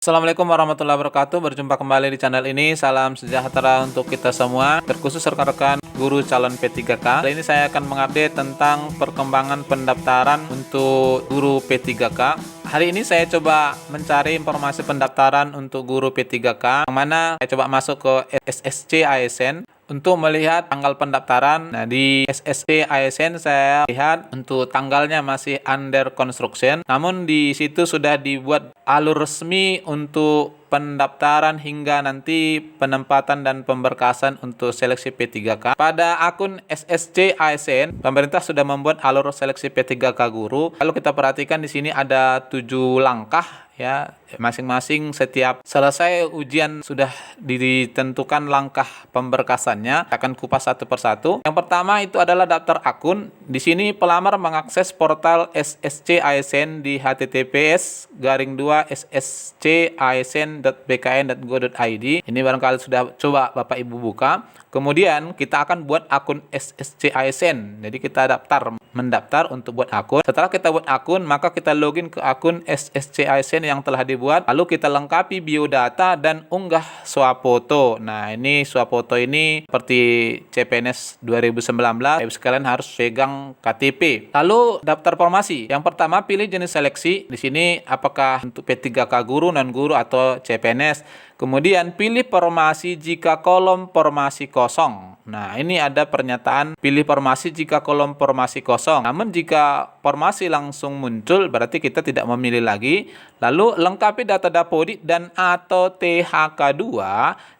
Assalamualaikum warahmatullahi wabarakatuh. Berjumpa kembali di channel ini. Salam sejahtera untuk kita semua, terkhusus rekan-rekan guru calon P3K. Kali ini saya akan mengupdate tentang perkembangan pendaftaran untuk guru P3K. Hari ini saya coba mencari informasi pendaftaran untuk guru P3K, yang mana saya coba masuk ke SSC ASN untuk melihat tanggal pendaftaran. Nah, di SSC ASN saya lihat untuk tanggalnya masih under construction, namun di situ sudah dibuat alur resmi untuk pendaftaran hingga nanti penempatan dan pemberkasan untuk seleksi P3K. Pada akun SSC ASN, pemerintah sudah membuat alur seleksi P3K guru. Kalau kita perhatikan di sini ada 7 langkah ya, masing-masing setiap selesai ujian sudah ditentukan langkah pemberkasannya. Akan kupas satu persatu. Yang pertama itu adalah daftar akun. Di sini pelamar mengakses portal SSC ASN di https://sscasn.bkn.go.id. Ini barangkali sudah coba Bapak Ibu buka. Kemudian kita akan buat akun SSC ASN. Jadi kita mendaftar untuk buat akun. Setelah kita buat akun, maka kita login ke akun SSC ASN yang telah dibuat. Lalu kita lengkapi biodata dan unggah swafoto. Nah, ini swafoto ini seperti CPNS 2019. Ibu sekalian harus pegang KTP. Lalu daftar formasi. Yang pertama pilih jenis seleksi. Di sini apakah untuk P3K guru, non guru atau CPNS. Kemudian pilih formasi jika kolom formasi kosong. Nah, ini ada pernyataan pilih formasi jika kolom formasi kosong. Namun jika formasi langsung muncul berarti kita tidak memilih lagi. Lalu lengkapi data Dapodik dan atau THK2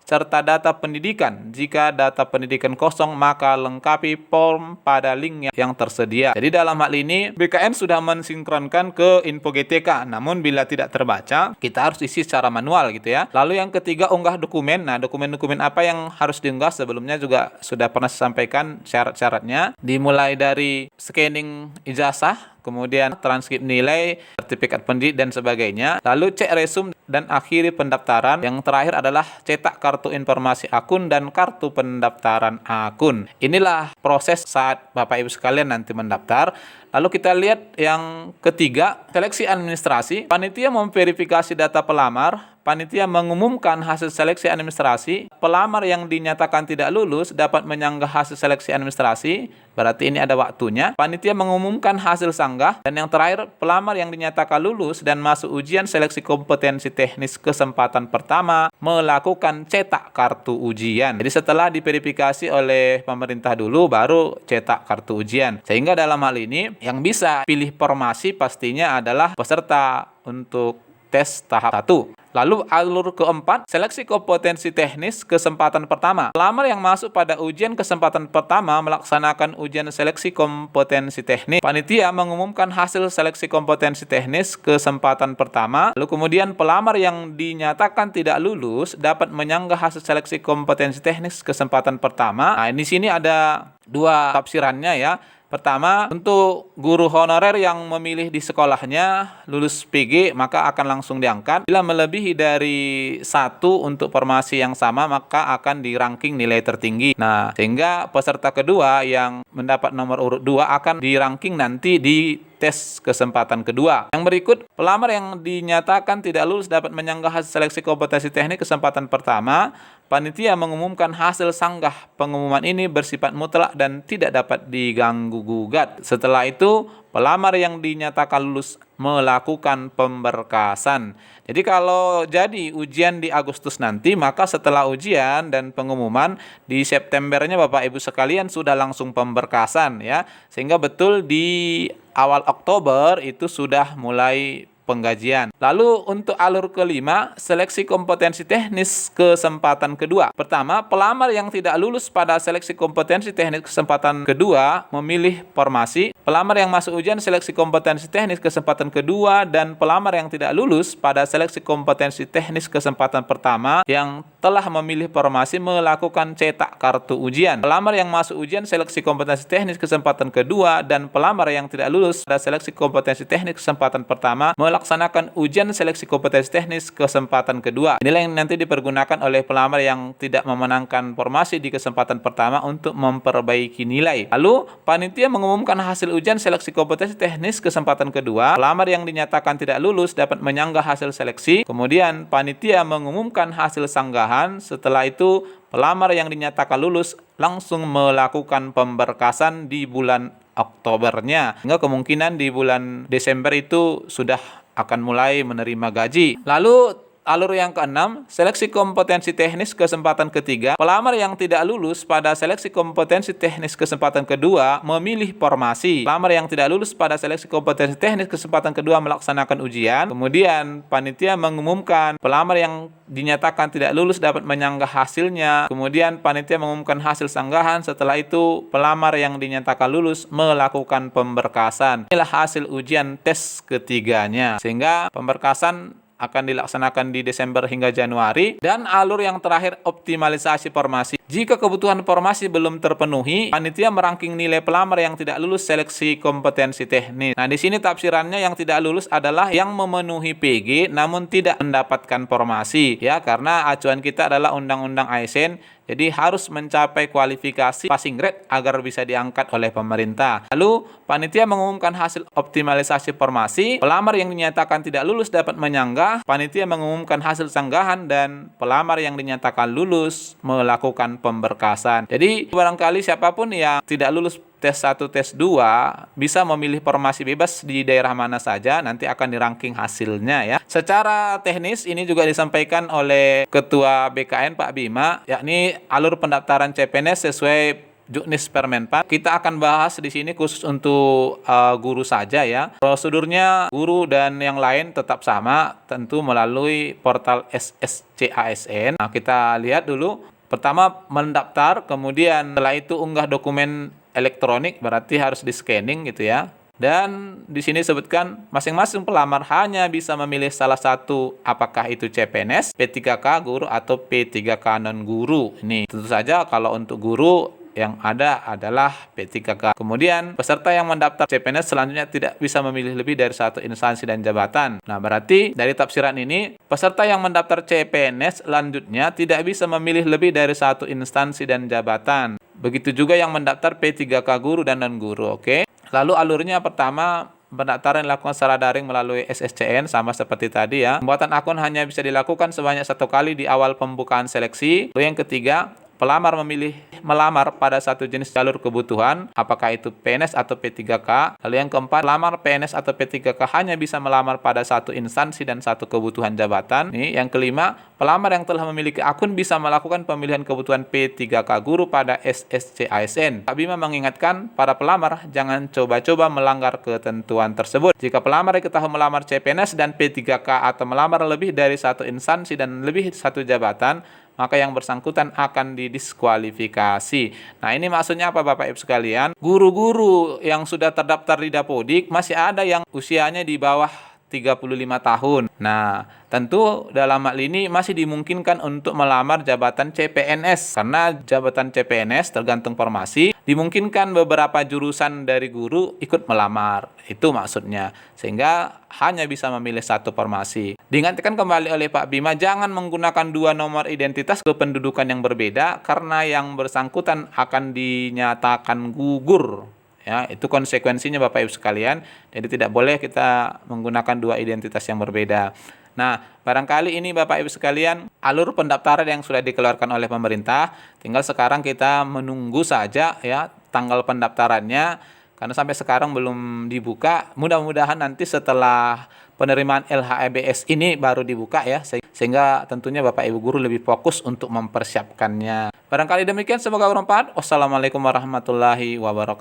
serta data pendidikan. Jika data pendidikan kosong, maka lengkapi form pada link yang tersedia. Jadi dalam hal ini BKN sudah mensinkronkan ke Info GTK. Namun bila tidak terbaca, kita harus isi secara manual gitu ya. Lalu yang ketiga, unggah dokumen. Nah, dokumen-dokumen apa yang harus diunggah sebelumnya juga sudah pernah saya sampaikan syarat-syaratnya. Dimulai dari scanning ijazah, kemudian transkrip nilai, sertifikat pendidik dan sebagainya. Lalu cek resume dan akhiri pendaftaran. Yang terakhir adalah cetak kartu informasi akun dan kartu pendaftaran akun. Inilah proses saat Bapak Ibu sekalian nanti mendaftar. Lalu kita lihat yang ketiga, seleksi administrasi. Panitia memverifikasi data pelamar. Panitia mengumumkan hasil seleksi administrasi. Pelamar yang dinyatakan tidak lulus dapat menyanggah hasil seleksi administrasi. Berarti ini ada waktunya. Panitia mengumumkan hasil sanggah. Dan yang terakhir, pelamar yang dinyatakan lulus dan masuk ujian seleksi kompetensi teknis kesempatan pertama melakukan cetak kartu ujian. Jadi setelah diverifikasi oleh pemerintah dulu, baru cetak kartu ujian. Sehingga dalam hal ini, yang bisa pilih formasi pastinya adalah peserta untuk tes tahap 1. Lalu alur keempat, seleksi kompetensi teknis kesempatan pertama. Pelamar yang masuk pada ujian kesempatan pertama melaksanakan ujian seleksi kompetensi teknis. Panitia mengumumkan hasil seleksi kompetensi teknis kesempatan pertama. Lalu kemudian pelamar yang dinyatakan tidak lulus dapat menyanggah hasil seleksi kompetensi teknis kesempatan pertama. Nah, di sini ada dua tafsirannya ya. Pertama, untuk guru honorer yang memilih di sekolahnya lulus PG, maka akan langsung diangkat. Bila melebihi dari 1 untuk formasi yang sama, maka akan di-ranking nilai tertinggi. Nah, sehingga peserta kedua yang mendapat nomor urut 2 akan di-ranking nanti di tes kesempatan kedua. Yang berikut, pelamar yang dinyatakan tidak lulus dapat menyanggah hasil seleksi kompetensi teknik kesempatan pertama. Panitia mengumumkan hasil sanggah. Pengumuman ini bersifat mutlak dan tidak dapat diganggu-gugat. Setelah itu, pelamar yang dinyatakan lulus melakukan pemberkasan. Jadi kalau jadi ujian di Agustus nanti, maka setelah ujian dan pengumuman di Septembernya Bapak Ibu sekalian sudah langsung pemberkasan ya. Sehingga betul di awal Oktober itu sudah mulai penggajian. Lalu untuk alur kelima, seleksi kompetensi teknis kesempatan kedua. Pertama, pelamar yang tidak lulus pada seleksi kompetensi teknis kesempatan kedua memilih formasi. Pelamar yang masuk ujian seleksi kompetensi teknis kesempatan kedua dan pelamar yang tidak lulus pada seleksi kompetensi teknis kesempatan pertama yang telah memilih formasi melakukan cetak kartu ujian. Pelamar yang masuk ujian seleksi kompetensi teknis kesempatan kedua dan pelamar yang tidak lulus pada seleksi kompetensi teknis kesempatan pertama melakukan melaksanakan ujian seleksi kompetensi teknis kesempatan kedua. Inilah yang nanti dipergunakan oleh pelamar yang tidak memenangkan formasi di kesempatan pertama untuk memperbaiki nilai. Lalu, panitia mengumumkan hasil ujian seleksi kompetensi teknis kesempatan kedua. Pelamar yang dinyatakan tidak lulus dapat menyanggah hasil seleksi. Kemudian, panitia mengumumkan hasil sanggahan. Setelah itu, pelamar yang dinyatakan lulus langsung melakukan pemberkasan di bulan Oktobernya, hingga kemungkinan di bulan Desember itu sudah akan mulai menerima gaji. Lalu alur yang keenam, seleksi kompetensi teknis kesempatan ketiga. Pelamar yang tidak lulus pada seleksi kompetensi teknis kesempatan kedua memilih formasi. Pelamar yang tidak lulus pada seleksi kompetensi teknis kesempatan kedua melaksanakan ujian. Kemudian panitia mengumumkan pelamar yang dinyatakan tidak lulus dapat menyanggah hasilnya. Kemudian panitia mengumumkan hasil sanggahan. Setelah itu pelamar yang dinyatakan lulus melakukan pemberkasan. Inilah hasil ujian tes ketiganya. Sehingga pemberkasan akan dilaksanakan di Desember hingga Januari. Dan alur yang terakhir, optimalisasi formasi. Jika kebutuhan formasi belum terpenuhi, panitia merangking nilai pelamar yang tidak lulus seleksi kompetensi teknis. Nah, di sini tafsirannya yang tidak lulus adalah yang memenuhi PG namun tidak mendapatkan formasi, ya, karena acuan kita adalah Undang-Undang ASN. Jadi harus mencapai kualifikasi passing grade agar bisa diangkat oleh pemerintah. Lalu panitia mengumumkan hasil optimalisasi formasi. Pelamar yang dinyatakan tidak lulus dapat menyanggah. Panitia mengumumkan hasil sanggahan dan pelamar yang dinyatakan lulus melakukan pemberkasan. Jadi barangkali siapapun yang tidak lulus tes 1, tes 2 bisa memilih formasi bebas di daerah mana saja, nanti akan dirangking hasilnya ya. Secara teknis ini juga disampaikan oleh Ketua BKN Pak Bima, yakni alur pendaftaran CPNS sesuai Juknis Permenpan. Kita akan bahas di sini khusus untuk guru saja ya. Prosedurnya guru dan yang lain tetap sama, tentu melalui portal SSCASN. Nah, kita lihat dulu. Pertama mendaftar, kemudian setelah itu unggah dokumen elektronik, berarti harus di scanning gitu ya. Dan di sini sebutkan masing-masing pelamar hanya bisa memilih salah satu, apakah itu CPNS, P3K guru atau P3K non guru. Ini tentu saja kalau untuk guru yang ada adalah P3K. Kemudian peserta yang mendaftar CPNS selanjutnya tidak bisa memilih lebih dari satu instansi dan jabatan. Nah, berarti dari tafsiran ini peserta yang mendaftar CPNS selanjutnya tidak bisa memilih lebih dari satu instansi dan jabatan. Begitu juga yang mendaftar P3K guru dan non guru. Oke. Lalu alurnya pertama, pendaftaran dilakukan secara daring melalui SSCN, sama seperti tadi ya. Pembuatan akun hanya bisa dilakukan sebanyak 1 kali di awal pembukaan seleksi. Lalu yang ketiga, pelamar memilih melamar pada satu jenis jalur kebutuhan, apakah itu PNS atau P3K. Lalu yang keempat, pelamar PNS atau P3K hanya bisa melamar pada satu instansi dan satu kebutuhan jabatan. Nih, yang kelima, pelamar yang telah memiliki akun bisa melakukan pemilihan kebutuhan P3K guru pada SSCASN. Pak Bima mengingatkan para pelamar jangan coba-coba melanggar ketentuan tersebut. Jika pelamar diketahui melamar CPNS dan P3K atau melamar lebih dari satu instansi dan lebih satu jabatan, maka yang bersangkutan akan didiskualifikasi. Nah, ini maksudnya apa Bapak Ibu sekalian? Guru-guru yang sudah terdaftar di Dapodik masih ada yang usianya di bawah 35 tahun. Nah, tentu dalam hal ini masih dimungkinkan untuk melamar jabatan CPNS. Karena jabatan CPNS tergantung formasi, dimungkinkan beberapa jurusan dari guru ikut melamar. Itu maksudnya. Sehingga hanya bisa memilih satu formasi. Diingatkan kembali oleh Pak Bima, jangan menggunakan 2 nomor identitas kependudukan yang berbeda karena yang bersangkutan akan dinyatakan gugur. Ya, itu konsekuensinya Bapak Ibu sekalian. Jadi tidak boleh kita menggunakan 2 identitas yang berbeda. Nah, barangkali ini Bapak Ibu sekalian alur pendaftaran yang sudah dikeluarkan oleh pemerintah. Tinggal sekarang kita menunggu saja ya tanggal pendaftarannya, karena sampai sekarang belum dibuka. Mudah-mudahan nanti setelah penerimaan LHEBS ini baru dibuka ya, sehingga tentunya Bapak Ibu guru lebih fokus untuk mempersiapkannya. Barangkali demikian, semoga bermanfaat. Wassalamualaikum warahmatullahi wabarakatuh.